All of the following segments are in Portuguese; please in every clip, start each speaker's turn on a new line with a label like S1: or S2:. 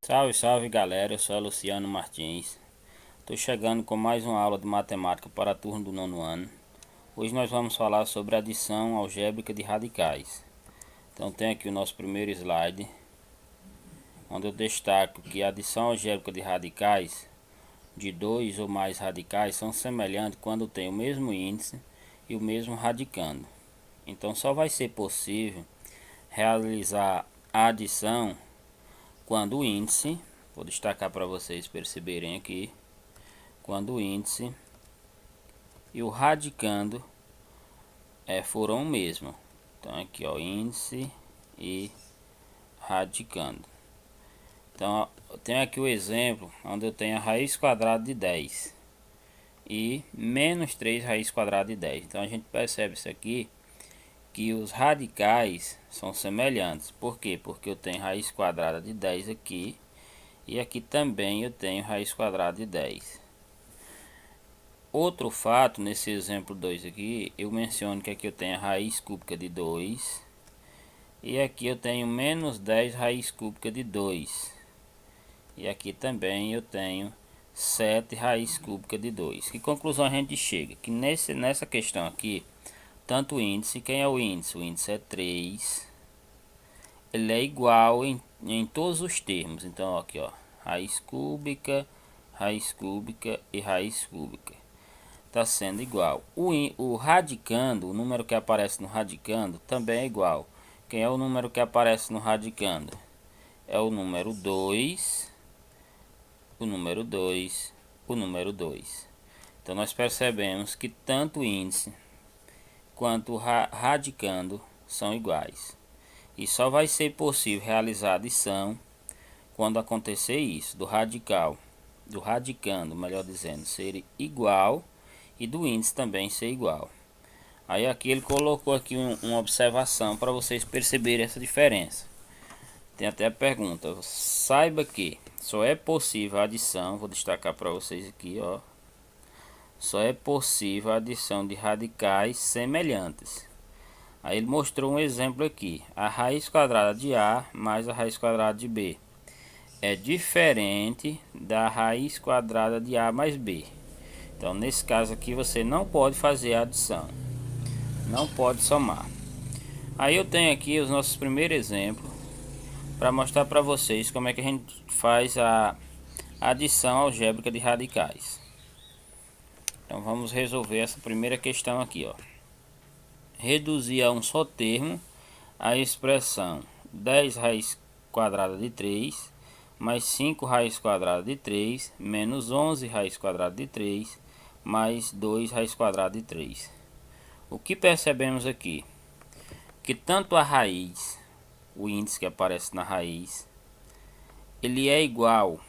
S1: Salve, salve galera, eu sou Luciano Martins. Estou chegando com mais uma aula de matemática para a turma do nono ano. Hoje nós vamos falar sobre adição algébrica de radicais. Então tem aqui o nosso primeiro slide, onde eu destaco que a adição algébrica de radicais de dois ou mais radicais são semelhantes quando tem o mesmo índice e o mesmo radicando. Então só vai ser possível realizar a adição quando o índice, vou destacar para vocês perceberem aqui, quando o índice e o radicando foram o mesmo. Então aqui ó, índice e radicando. Então eu tenho aqui o exemplo onde eu tenho a raiz quadrada de 10 e menos 3 raiz quadrada de 10. Então a gente percebe isso aqui, que os radicais são semelhantes. Por quê? Porque eu tenho raiz quadrada de 10 aqui e aqui também eu tenho raiz quadrada de 10. Outro fato, nesse exemplo 2 aqui, eu menciono que aqui eu tenho a raiz cúbica de 2 e aqui eu tenho menos 10 raiz cúbica de 2 e aqui também eu tenho 7 raiz cúbica de 2. Que conclusão a gente chega? Que nessa questão aqui, tanto o índice, quem é o índice? O índice é 3, ele é igual em todos os termos. Então aqui ó, raiz cúbica e raiz cúbica está sendo igual. O radicando, o número que aparece no radicando também é igual. Quem é o número que aparece no radicando? É o número 2, o número 2, o número 2. Então nós percebemos que tanto o índice quanto o radicando são iguais. E só vai ser possível realizar a adição quando acontecer isso, do radicando, melhor dizendo, ser igual e do índice também ser igual. Aí aqui ele colocou aqui uma observação para vocês perceberem essa diferença. Tem até a pergunta: saiba que só é possível a adição, vou destacar para vocês aqui, ó. Só é possível a adição de radicais semelhantes. Aí ele mostrou um exemplo aqui: a raiz quadrada de A mais a raiz quadrada de B é diferente da raiz quadrada de A mais B. Então nesse caso aqui você não pode fazer a adição, não pode somar. Aí eu tenho aqui os nossos primeiros exemplos para mostrar para vocês como é que a gente faz a adição algébrica de radicais. Então vamos resolver essa primeira questão aqui, ó. Reduzir a um só termo a expressão 10 raiz quadrada de 3 mais 5 raiz quadrada de 3 menos 11 raiz quadrada de 3 mais 2 raiz quadrada de 3. O que percebemos aqui? Que tanto a raiz, o índice que aparece na raiz, ele é igual,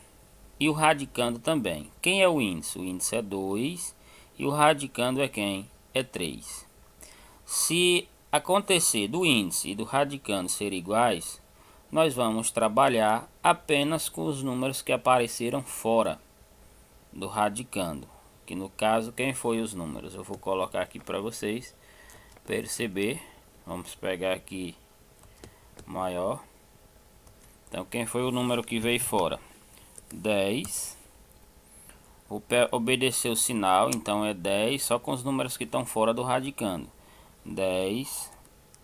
S1: e o radicando também. Quem é o índice? O índice é 2 e o radicando é quem? É 3. Se acontecer do índice e do radicando ser iguais, nós vamos trabalhar apenas com os números que apareceram fora do radicando, que no caso quem foi os números? Eu vou colocar aqui para vocês perceber. Vamos pegar aqui maior. Então quem foi o número que veio fora? 10. Vou obedecer o sinal, então é 10 só com os números que estão fora do radicando. 10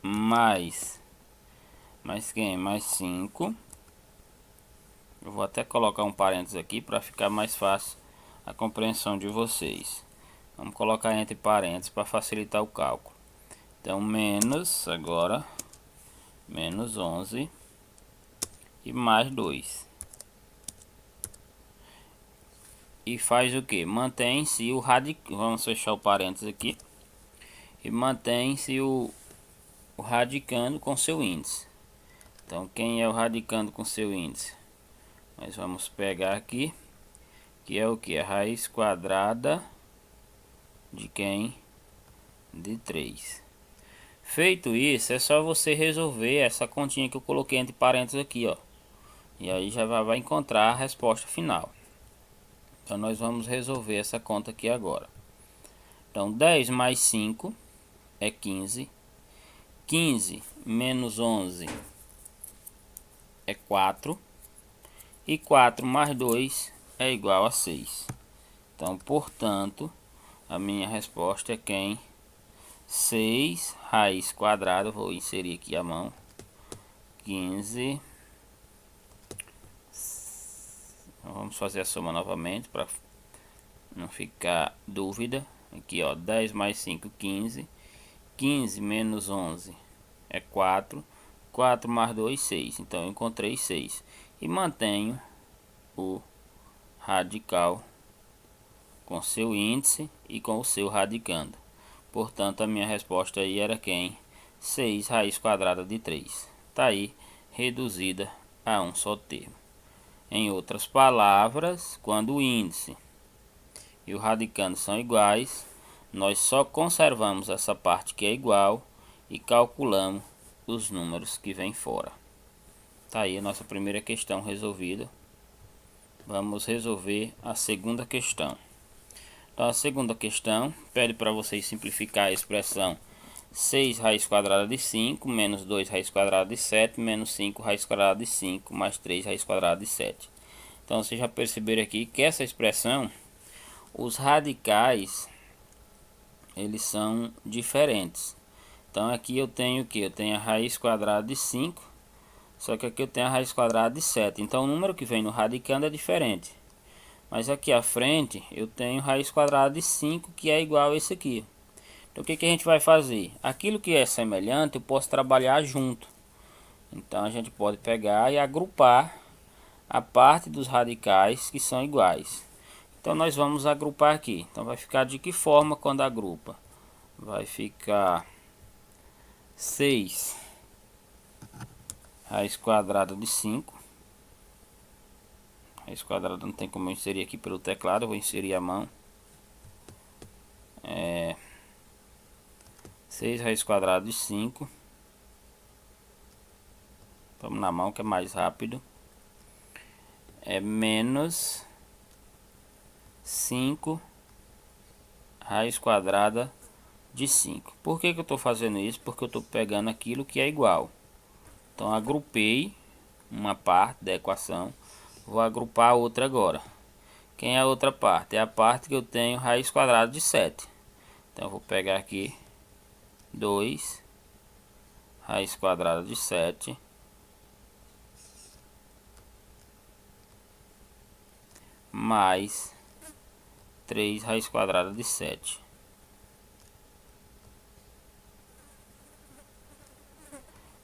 S1: mais quem? Mais 5. Eu vou até colocar um parênteses aqui para ficar mais fácil a compreensão de vocês. Vamos colocar entre parênteses para facilitar o cálculo. Então menos agora menos 11 e mais 2. E faz o que? Mantém-se o radicando. Vamos fechar o parênteses aqui. E mantém-se o radicando com seu índice. Então quem é o radicando com seu índice? Nós vamos pegar aqui, que é o que? A raiz quadrada de quem? De 3. Feito isso, é só você resolver essa continha que eu coloquei entre parênteses aqui, ó. E aí já vai encontrar a resposta final. Então nós vamos resolver essa conta aqui agora. Então 10 mais 5 é 15. 15 menos 11 é 4. E 4 mais 2 é igual a 6. Então, portanto, a minha resposta é quem? 6 raiz quadrada, vou inserir aqui a mão, 15. Vamos fazer a soma novamente para não ficar dúvida. Aqui, ó, 10 mais 5, 15. 15 menos 11 é 4. 4 mais 2, 6. Então, eu encontrei 6. E mantenho o radical com seu índice e com o seu radicando. Portanto, a minha resposta aí era quem? 6 raiz quadrada de 3. Está aí reduzida a um só termo. Em outras palavras, quando o índice e o radicando são iguais, nós só conservamos essa parte que é igual e calculamos os números que vêm fora. Tá aí a nossa primeira questão resolvida. Vamos resolver a segunda questão. Então, a segunda questão pede para vocês simplificar a expressão 6 raiz quadrada de 5 menos 2 raiz quadrada de 7 menos 5 raiz quadrada de 5 mais 3 raiz quadrada de 7. Então, vocês já perceberam aqui que essa expressão, os radicais, eles são diferentes. Então, aqui eu tenho o que? Eu tenho a raiz quadrada de 5, só que aqui eu tenho a raiz quadrada de 7. Então, o número que vem no radicando é diferente. Mas aqui à frente eu tenho raiz quadrada de 5, que é igual a esse aqui. Então o que a gente vai fazer? Aquilo que é semelhante eu posso trabalhar junto. Então a gente pode pegar e agrupar a parte dos radicais que são iguais. Então nós vamos agrupar aqui. Então vai ficar de que forma quando agrupa? Vai ficar 6 raiz quadrada de 5. Raiz quadrada não tem como eu inserir aqui pelo teclado, eu vou inserir a mão. 6 raiz quadrada de 5. Vamos na mão que é mais rápido. É menos 5 raiz quadrada de 5. Por que eu estou fazendo isso? Porque eu estou pegando aquilo que é igual. Então agrupei uma parte da equação. Vou agrupar a outra agora. Quem é a outra parte? É a parte que eu tenho raiz quadrada de 7. Então eu vou pegar aqui 2 raiz quadrada de 7 mais 3 raiz quadrada de 7.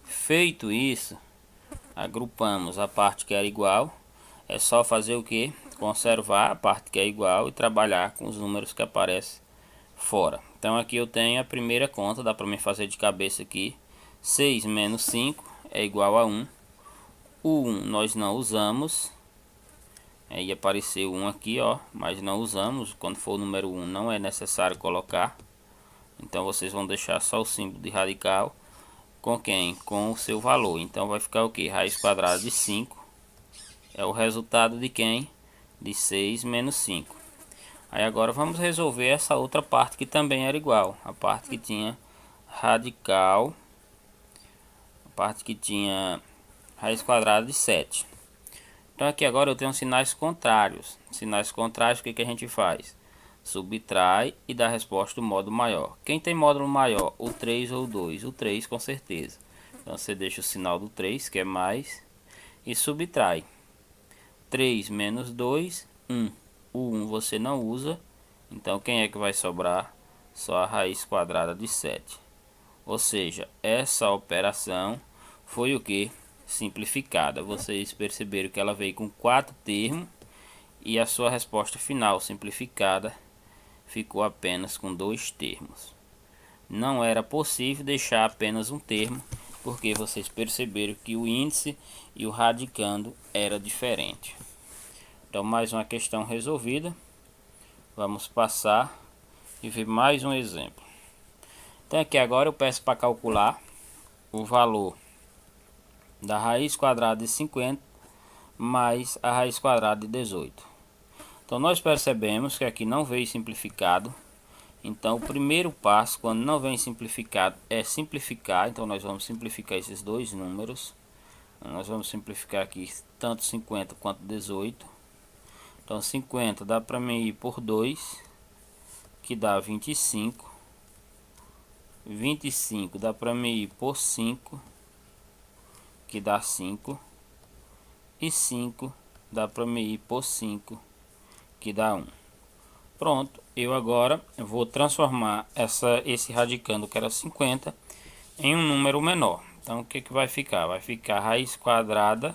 S1: Feito isso, agrupamos a parte que era igual. É só fazer o que? Conservar a parte que é igual e trabalhar com os números que aparecem fora. Então aqui eu tenho a primeira conta, dá para mim fazer de cabeça aqui. 6 menos 5 é igual a 1. O 1 nós não usamos. Aí apareceu 1 aqui, ó, mas não usamos. Quando for o número 1 não é necessário colocar. Então vocês vão deixar só o símbolo de radical. Com quem? Com o seu valor. Então vai ficar o que? Raiz quadrada de 5 é o resultado de quem? De 6 menos 5. Aí agora vamos resolver essa outra parte que também era igual. A parte que tinha radical. A parte que tinha raiz quadrada de 7. Então aqui agora eu tenho sinais contrários. Sinais contrários, o que a gente faz? Subtrai e dá a resposta do módulo maior. Quem tem módulo maior? O 3 ou o 2? O 3 com certeza. Então você deixa o sinal do 3, que é mais, e subtrai. 3 menos 2, 1. O 1 você não usa. Então quem é que vai sobrar? Só a raiz quadrada de 7. Ou seja, essa operação foi o que? Simplificada. Vocês perceberam que ela veio com 4 termos. E a sua resposta final simplificada ficou apenas com 2 termos. Não era possível deixar apenas um termo, porque vocês perceberam que o índice e o radicando era diferente. Então mais uma questão resolvida. Vamos passar e ver mais um exemplo. Então aqui agora eu peço para calcular o valor da raiz quadrada de 50 mais a raiz quadrada de 18. Então nós percebemos que aqui não veio simplificado. Então o primeiro passo, quando não vem simplificado, é simplificar. Então nós vamos simplificar esses dois números. Nós vamos simplificar aqui tanto 50 quanto 18. Então 50 dá para mim ir por 2, que dá 25. 25 dá para mim ir por 5, que dá 5. E 5 dá para mim ir por 5, que dá 1. Pronto, eu agora vou transformar esse radicando, que era 50, em um número menor. Então o que vai ficar? Vai ficar raiz quadrada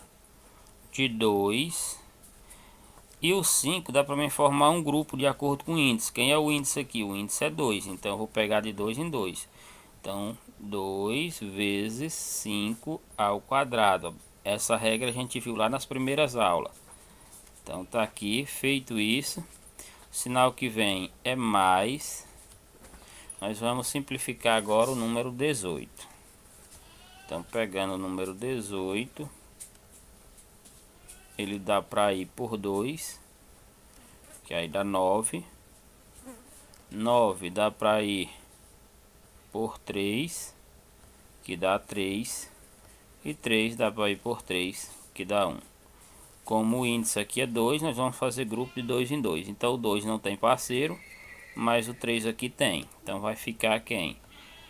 S1: de 2. E o 5 dá para mim formar um grupo de acordo com o índice. Quem é o índice aqui? O índice é 2, então eu vou pegar de 2 em 2. Então 2 vezes 5 ao quadrado. Essa regra a gente viu lá nas primeiras aulas. Então tá aqui, feito isso. O sinal que vem é mais. Nós vamos simplificar agora o número 18. Então pegando o número 18, ele dá para ir por 2, que aí dá 9. 9 dá para ir por 3, que dá 3. E 3 dá para ir por 3, que dá 1. Como o índice aqui é 2, nós vamos fazer grupo de 2 em 2. Então o 2 não tem parceiro, mas o 3 aqui tem. Então vai ficar quem?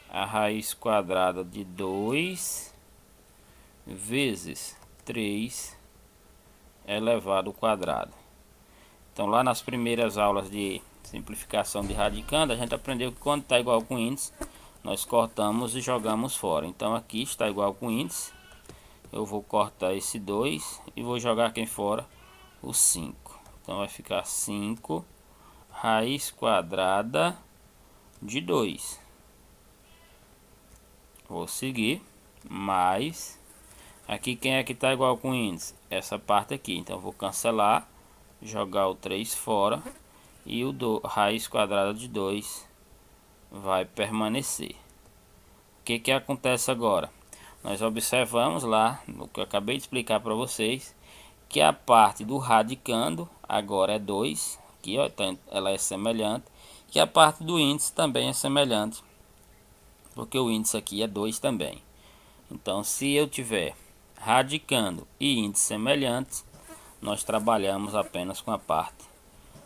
S1: A raiz quadrada de 2 vezes 3 elevado ao quadrado. Então lá nas primeiras aulas de simplificação de radicando, a gente aprendeu que quando está igual com índice, nós cortamos e jogamos fora. Então aqui está igual com índice. Eu vou cortar esse 2 e vou jogar aqui fora o 5. Então vai ficar 5 raiz quadrada de 2. Vou seguir. Mais. Aqui quem é que está igual com o índice? Essa parte aqui. Então vou cancelar. Jogar o 3 fora. E o raiz quadrada de 2 vai permanecer. O que acontece agora? Nós observamos lá, no que eu acabei de explicar para vocês, que a parte do radicando agora é 2, aqui ó, então ela é semelhante, e a parte do índice também é semelhante, porque o índice aqui é 2 também. Então se eu tiver radicando e índice semelhantes, nós trabalhamos apenas com a parte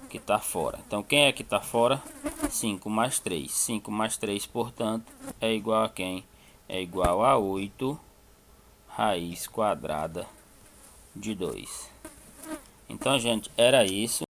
S1: que está fora. Então quem é que está fora? 5 mais 3. 5 mais 3, portanto, é igual a quem? É igual a 8 raiz quadrada de 2. Então, gente, era isso.